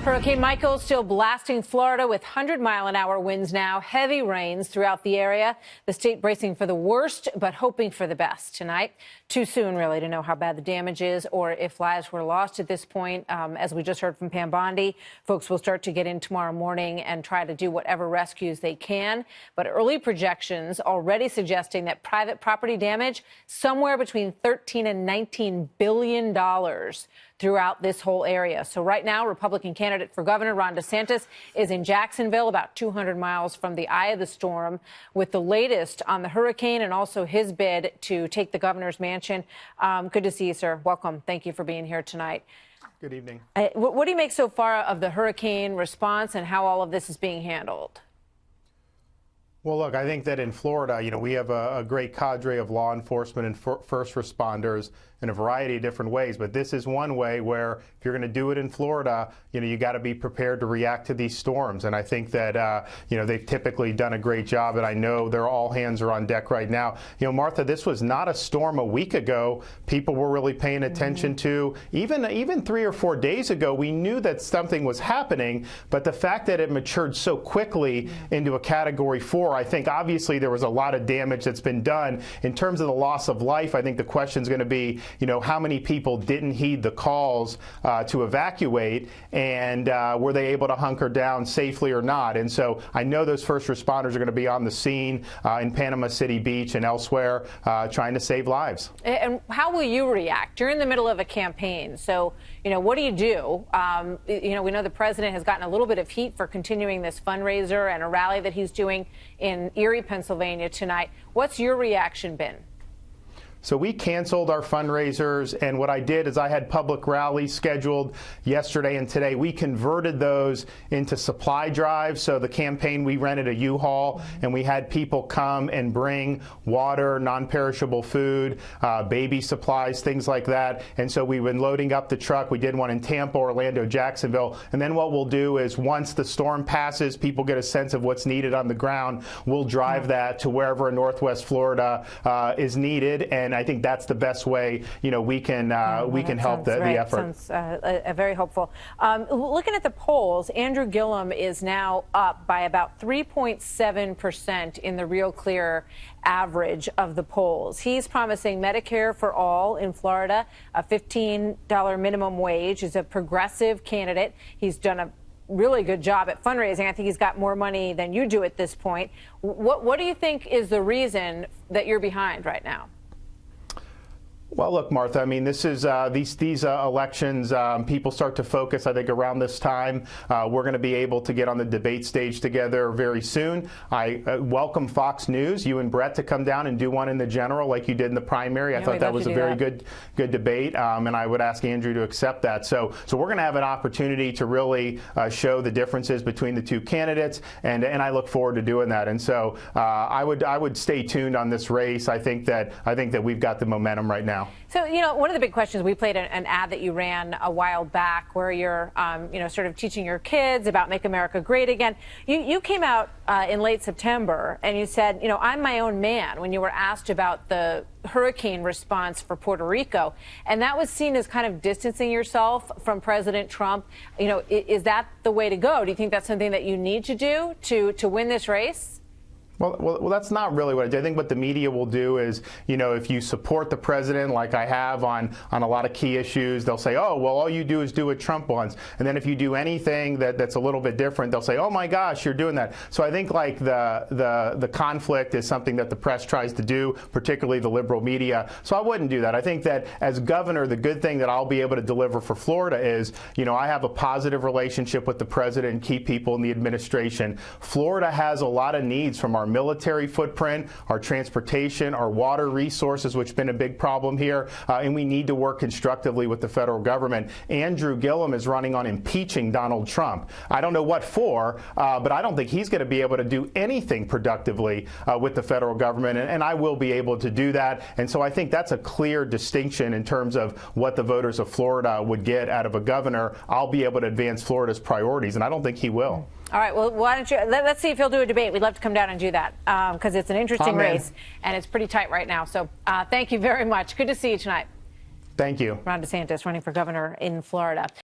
Hurricane Michael still blasting Florida with 100-mile-an-hour winds now. Heavy rains throughout the area. The state bracing for the worst, but hoping for the best tonight. Too soon, really, to know how bad the damage is or if lives were lost at this point. As we just heard from Pam Bondi, folks will start to get in tomorrow morning and try to do whatever rescues they can. But early projections already suggesting that private property damage somewhere between $13 and $19 billion throughout this whole area. So right now, Republican candidate for governor Ron DeSantis is in Jacksonville, about 200 miles from the eye of the storm, with the latest on the hurricane and also his bid to take the governor's mansion. Good to see you, sir. Welcome. Thank you for being here tonight. Good evening. What do you make so far of the hurricane response and how all of this is being handled? Well, look, I think that in Florida, we have a great cadre of law enforcement and first responders in a variety of different ways. But this is one way where if you're going to do it in Florida, you got to be prepared to react to these storms. And I think that, they've typically done a great job. And I know they're all hands are on deck right now. Martha, this was not a storm a week ago. People were really paying attention to. Even 3 or 4 days ago, we knew that something was happening. But the fact that it matured so quickly into a Category 4, I think obviously there was a lot of damage that's been done. In terms of the loss of life, I think the question is going to be, how many people didn't heed the calls to evacuate, and were they able to hunker down safely or not? And so I know those first responders are going to be on the scene in Panama City Beach and elsewhere trying to save lives. And how will you react? You're in the middle of a campaign. So, what do you do? We know the president has gotten a little bit of heat for continuing this fundraiser and a rally that he's doing in Erie, Pennsylvania tonight. What's your reaction been? So we canceled our fundraisers, and what I did is I had public rallies scheduled yesterday and today. We converted those into supply drives. So the campaign, we rented a U-Haul, and we had people come and bring water, non-perishable food, baby supplies, things like that. And so we've been loading up the truck. We did one in Tampa, Orlando, Jacksonville. And then what we'll do is once the storm passes, people get a sense of what's needed on the ground. We'll drive that to wherever in Northwest Florida is needed. And I think that's the best way, we can help the effort. Sounds very hopeful. Looking at the polls, Andrew Gillum is now up by about 3.7% in the Real Clear average of the polls. He's promising Medicare for all in Florida, a $15 minimum wage. He's a progressive candidate. He's done a really good job at fundraising. I think he's got more money than you do at this point. What do you think is the reason that you're behind right now? Well, look, Martha, I mean, this is these elections, people start to focus, I think, around this time. We're going to be able to get on the debate stage together very soon. I welcome Fox News, you and Brett, to come down and do one in the general like you did in the primary. I thought that was a very good debate, and I would ask Andrew to accept that. So we're going to have an opportunity to really show the differences between the two candidates, and I look forward to doing that. And so I would stay tuned on this race. I think that we've got the momentum right now. So, one of the big questions, we played an ad that you ran a while back where you're, sort of teaching your kids about Make America Great Again. You came out in late September and you said, I'm my own man, when you were asked about the hurricane response for Puerto Rico. And that was seen as kind of distancing yourself from President Trump. Is that the way to go? Do you think that's something that you need to do to win this race? Well, that's not really what I do. I think what the media will do is, if you support the president like I have on a lot of key issues, they'll say, oh, well, all you do is do what Trump wants. And then if you do anything that's a little bit different, they'll say, oh, my gosh, you're doing that. So I think like the conflict is something that the press tries to do, particularly the liberal media. So I wouldn't do that. I think that as governor, the good thing that I'll be able to deliver for Florida is, I have a positive relationship with the president and key people in the administration. Florida has a lot of needs from our military footprint, our transportation, our water resources, which have been a big problem here, and we need to work constructively with the federal government. Andrew Gillum is running on impeaching Donald Trump. I don't know what for, but I don't think he's going to be able to do anything productively with the federal government, and I will be able to do that. And so I think that's a clear distinction in terms of what the voters of Florida would get out of a governor. I'll be able to advance Florida's priorities, and I don't think he will. All right, well, why don't you, let's see if he'll do a debate. We'd love to come down and do that because it's an interesting race, and it's pretty tight right now. So thank you very much. Good to see you tonight. Thank you. Ron DeSantis running for governor in Florida.